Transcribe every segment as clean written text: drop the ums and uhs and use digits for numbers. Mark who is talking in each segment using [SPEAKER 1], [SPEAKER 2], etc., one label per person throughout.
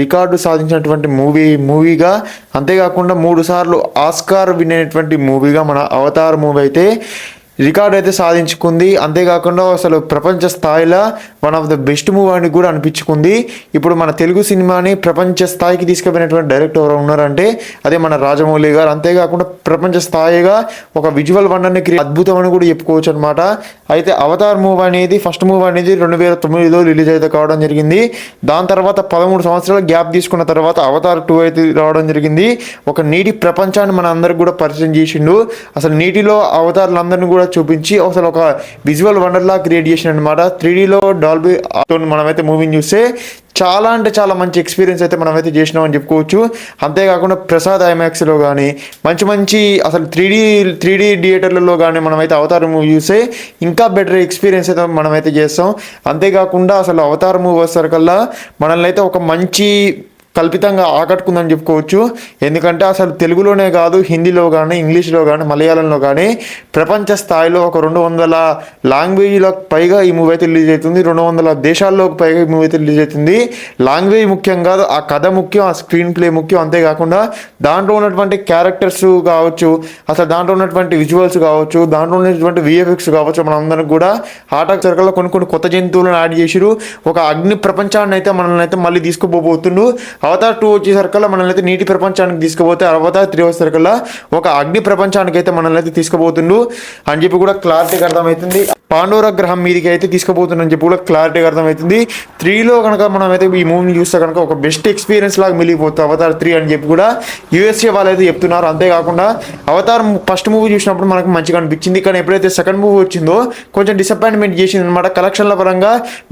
[SPEAKER 1] Record సాధించినటువంటి మూవీగా, అంతేకాకుండా 3 సార్లు ఆస్కార్ విన్ అయినటువంటి మూవీగా మన అవతార్ మూవీ అయితే రికార్డ్ అయితే సాధించుకుంది. అంతేకాకుండా అసలు ప్రపంచ స్థాయిలో one of the best movie అని కూడా అనిపించుకుంది. ఇప్పుడు మన తెలుగు సినిమాని ప్రపంచ స్థాయికి తీసుకుపోయినటువంటి డైరెక్టర్ ఎవరు ఉన్నారంటే అదే మన రాజమౌళి గారు. అంతేకాకుండా ప్రపంచ స్థాయిగా ఒక విజువల్ వండర్ని అద్భుతం అని కూడా చెప్పుకోవచ్చు అనమాట. అయితే అవతార్ మూవీ అనేది ఫస్ట్ మూవీ అనేది 2009లో రిలీజ్ అయితే కావడం జరిగింది. దాని తర్వాత 13 సంవత్సరాల గ్యాప్ తీసుకున్న తర్వాత అవతార్ 2 అయితే రావడం జరిగింది. ఒక నీటి ప్రపంచాన్ని మన అందరికి కూడా పరిచయం చేసిండు. అసలు నీటిలో అవతారులందరినీ కూడా చూపించి అసలు ఒక విజువల్ వండర్లా క్రియేట్ చేసిన అనమాట. 3Dలో డాల్బీ మనమైతే మూవీని చూస్తే చాలా అంటే చాలా మంచి ఎక్స్పీరియన్స్ అయితే మనమైతే చేసినామని చెప్పుకోవచ్చు. అంతేకాకుండా ప్రసాద్ ఐమాక్స్లో కానీ మంచి అసలు 3D థియేటర్లలో కానీ మనమైతే అవతార్ మూవీ చూస్తే ఇంకా బెటర్ ఎక్స్పీరియన్స్ అయితే మనమైతే చేస్తాం. అంతేకాకుండా అసలు అవతార్ మూవీ వచ్చేసరికల్లా మనల్ని అయితే ఒక మంచి కల్పితంగా ఆకట్టుకుందని చెప్పుకోవచ్చు. ఎందుకంటే అసలు తెలుగులోనే కాదు, హిందీలో కానీ, ఇంగ్లీష్లో కానీ, మలయాళంలో కానీ ప్రపంచ స్థాయిలో ఒక 200 లాంగ్వేజ్లకు పైగా ఈ మూవీ అయితే రిలీజ్ అవుతుంది. 200 దేశాల్లోకి పైగా ఈ మూవీ అయితే రిలీజ్ అవుతుంది. లాంగ్వేజ్ ముఖ్యం కాదు, ఆ కథ ముఖ్యం, ఆ స్క్రీన్ ప్లే ముఖ్యం. అంతేకాకుండా దాంట్లో ఉన్నటువంటి క్యారెక్టర్స్ కావచ్చు, అసలు దాంట్లో ఉన్నటువంటి విజువల్స్ కావచ్చు, దాంట్లో ఉన్నటువంటి విఎఫ్ఎక్స్ కావచ్చు, మన అందరికి కూడా ఆటకు సర్కల్లో కొన్ని కొత్త జంతువులను యాడ్ చేసిరు. ఒక అగ్ని ప్రపంచాన్ని అయితే మనల్ని అయితే మళ్ళీ తీసుకుపోతుండు. అవతార్ 2 వచ్చేసరికల్లా మనల్ని అయితే నీటి ప్రపంచానికి తీసుకుపోతే, అవతార్ 3 వచ్చేసరికల్లా ఒక అగ్ని ప్రపంచానికి అయితే మనల్ని అయితే తీసుకుపోతుండు అని చెప్పి కూడా క్లారిటీగా అర్థమవుతుంది. పాండోర గ్రహం మీదకి అయితే తీసుకుపోతుందని చెప్పి కూడా క్లారిటీగా అర్థమవుతుంది. 3లో కనుక మనం అయితే ఈ మూవీని చూస్తే కనుక ఒక బెస్ట్ ఎక్స్పీరియన్స్ లాగా మిగిలిపోతుంది అవతార్ 3 అని చెప్పి కూడా యూఎస్ఏ వాళ్ళు అయితే చెప్తున్నారు. అంతేకాకుండా అవతార్ ఫస్ట్ మూవీ చూసినప్పుడు మనకు మంచిగా అనిపించింది, కానీ ఎప్పుడైతే సెకండ్ మూవీ వచ్చిందో కొంచెం డిసప్పాయింట్మెంట్ చేసింది అనమాట. కలెక్షన్ల పరంగా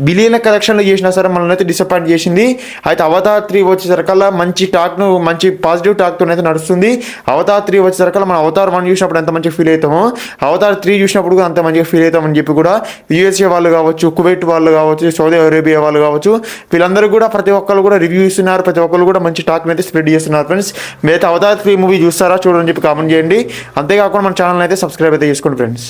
[SPEAKER 1] బిలియన్ల కలెక్షన్లు చేసినా సరే మనల్ని అయితే డిసప్పాయింట్ చేసింది. అయితే అవతార్ 3 వచ్చేసరికల్లా మంచి పాజిటివ్ టాక్తో అయితే నడుస్తుంది. అవతార్ 3 వచ్చేసరికల్లా మనం అవతార్ 1 చూసినప్పుడు ఎంత మంచిగా ఫీల్ అవుతామో అవతార్ 3 చూసినప్పుడు కూడా అంత మంచిగా ఫీల్ అవుతామని చెప్పి కూడా యూఎస్ఏ వాళ్ళు కావచ్చు, కువైట్ వాళ్ళు కావచ్చు, సౌదీ అరేబియా వాళ్ళు కావచ్చు, వీళ్ళందరూ కూడా ప్రతి ఒక్కరు కూడా రివ్యూ ఇస్తున్నారు. ప్రతి ఒక్కరు కూడా మంచి టాక్ అయితే స్ప్రెడ్ చేస్తున్నారు. ఫ్రెండ్స్, మీరైతే అవతార్ 3 మూవీ చూస్తారా చూడని చెప్పి కామెంట్ చేయండి. అంతేకాకుండా మన ఛానల్ అయితే సబ్స్క్రైబ్ అయితే చేసుకోండి ఫ్రెండ్స్.